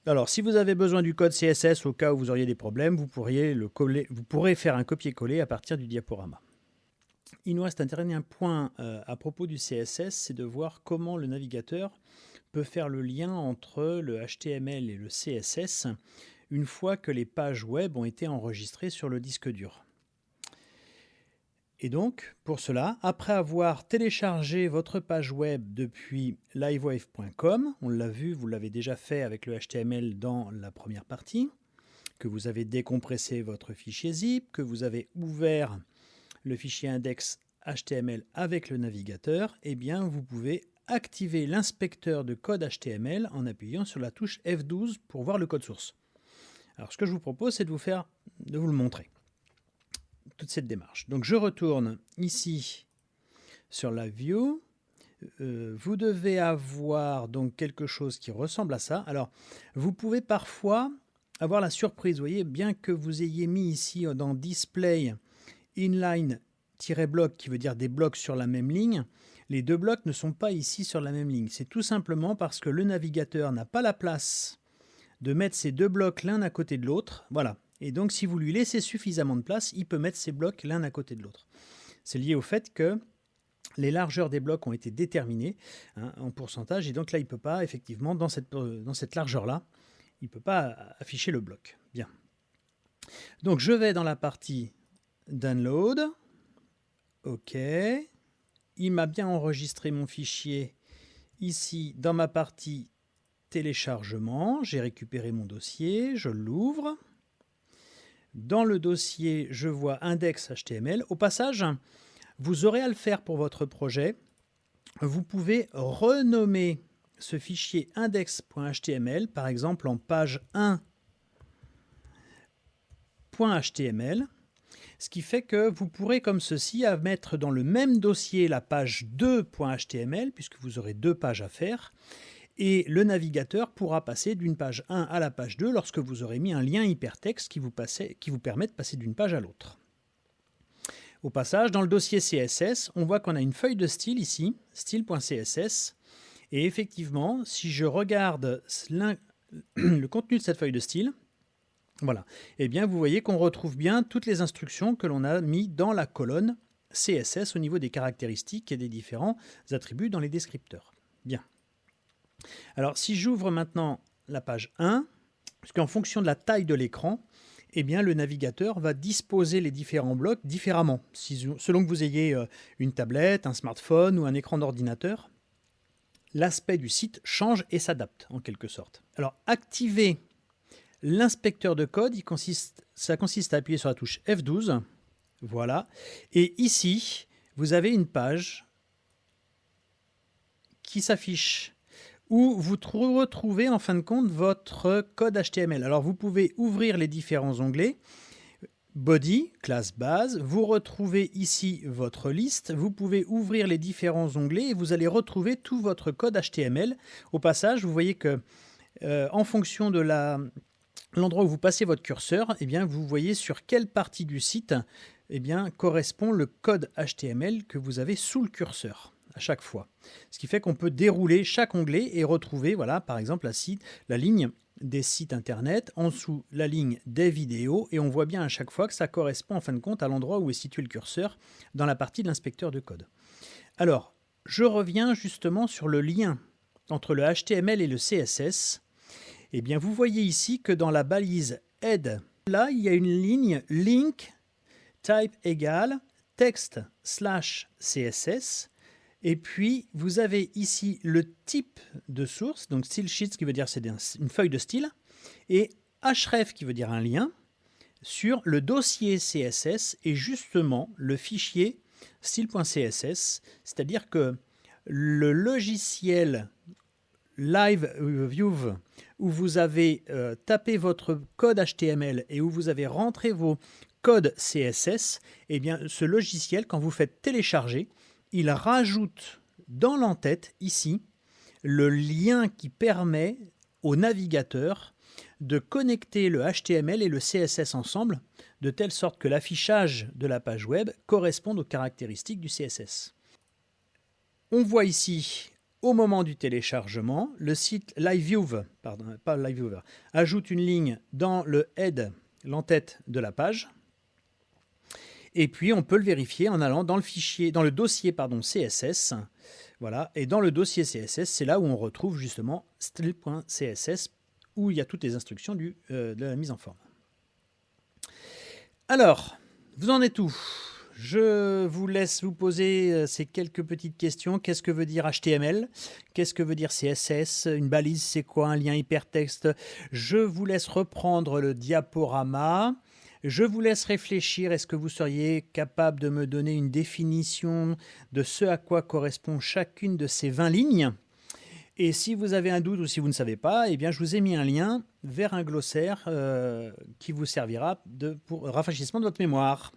Alors, si vous avez besoin du code CSS au cas où vous auriez des problèmes, vous pourrez faire un copier-coller à partir du diaporama. Il nous reste un dernier point à propos du CSS, c'est de voir comment le navigateur peut faire le lien entre le HTML et le CSS une fois que les pages web ont été enregistrées sur le disque dur. Et donc, pour cela, après avoir téléchargé votre page web depuis livewave.com, on l'a vu, vous l'avez déjà fait avec le HTML dans la première partie, que vous avez décompressé votre fichier zip, que vous avez ouvert le fichier index HTML avec le navigateur, eh bien vous pouvez activer l'inspecteur de code HTML en appuyant sur la touche F12 pour voir le code source. Alors ce que je vous propose, c'est de vous le montrer, toute cette démarche. Donc je retourne ici sur la view. Vous devez avoir donc quelque chose qui ressemble à ça. Alors vous pouvez parfois avoir la surprise, vous voyez, bien que vous ayez mis ici dans display inline-bloc qui veut dire des blocs sur la même ligne, les deux blocs ne sont pas ici sur la même ligne. C'est tout simplement parce que le navigateur n'a pas la place de mettre ces deux blocs l'un à côté de l'autre. Voilà. Et donc si vous lui laissez suffisamment de place, il peut mettre ces blocs l'un à côté de l'autre. C'est lié au fait que les largeurs des blocs ont été déterminées en pourcentage, et donc là il ne peut pas, effectivement, dans cette largeur-là, il ne peut pas afficher le bloc. Bien. Donc je vais dans la partie Download. OK. Il m'a bien enregistré mon fichier ici dans ma partie téléchargement. J'ai récupéré mon dossier, je l'ouvre. Dans le dossier, je vois index.html. Au passage, vous aurez à le faire pour votre projet. Vous pouvez renommer ce fichier index.html, par exemple en page 1.html. Ce qui fait que vous pourrez comme ceci mettre dans le même dossier la page 2.html, puisque vous aurez deux pages à faire, et le navigateur pourra passer d'une page 1 à la page 2 lorsque vous aurez mis un lien hypertexte qui vous permet de passer d'une page à l'autre. Au passage, dans le dossier CSS, on voit qu'on a une feuille de style ici, style.css, et effectivement, si je regarde le contenu de cette feuille de style, voilà, eh bien vous voyez qu'on retrouve bien toutes les instructions que l'on a mis dans la colonne CSS au niveau des caractéristiques et des différents attributs dans les descripteurs. Bien. Alors si j'ouvre maintenant la page 1, puisqu'en fonction de la taille de l'écran, eh bien le navigateur va disposer les différents blocs différemment, selon que vous ayez une tablette, un smartphone ou un écran d'ordinateur. L'aspect du site change et s'adapte en quelque sorte. Alors activer l'inspecteur de code, ça consiste à appuyer sur la touche F12, voilà, et ici, vous avez une page qui s'affiche où vous retrouvez en fin de compte votre code HTML. Alors vous pouvez ouvrir les différents onglets, Body, classe base, vous retrouvez ici votre liste, vous pouvez ouvrir les différents onglets et vous allez retrouver tout votre code HTML. Au passage, vous voyez que en fonction de l'endroit où vous passez votre curseur, eh bien, vous voyez sur quelle partie du site eh bien, correspond le code HTML que vous avez sous le curseur à chaque fois. Ce qui fait qu'on peut dérouler chaque onglet et retrouver, voilà, par exemple, la ligne des sites internet, en dessous la ligne des vidéos, et on voit bien à chaque fois que ça correspond en fin de compte à l'endroit où est situé le curseur dans la partie de l'inspecteur de code. Alors, je reviens justement sur le lien entre le HTML et le CSS. Eh bien, vous voyez ici que dans la balise head, là, il y a une ligne link type égale text/css. Et puis, vous avez ici le type de source, donc style sheet, ce qui veut dire c'est une feuille de style, et href, qui veut dire un lien, sur le dossier CSS et justement le fichier style.css, c'est-à-dire que le logiciel LiveView où vous avez tapé votre code HTML et où vous avez rentré vos codes CSS, eh bien ce logiciel, quand vous faites télécharger, il rajoute dans l'entête, ici, le lien qui permet au navigateur de connecter le HTML et le CSS ensemble, de telle sorte que l'affichage de la page web corresponde aux caractéristiques du CSS. On voit ici Au moment du téléchargement, le site LiveView, pardon, pas LiveViewer, ajoute une ligne dans le head, l'entête de la page. Et puis on peut le vérifier en allant dans le fichier, dans le dossier CSS. Voilà. Et dans le dossier CSS, c'est là où on retrouve justement style.css, où il y a toutes les instructions de la mise en forme. Alors, vous en êtes où? Je vous laisse vous poser ces quelques petites questions. Qu'est-ce que veut dire HTML? Qu'est-ce que veut dire CSS? Une balise, c'est quoi? Un lien hypertexte? Je vous laisse reprendre le diaporama. Je vous laisse réfléchir. Est-ce que vous seriez capable de me donner une définition de ce à quoi correspond chacune de ces 20 lignes? Et si vous avez un doute ou si vous ne savez pas, eh bien, je vous ai mis un lien vers un glossaire qui vous servira pour rafraîchissement de votre mémoire.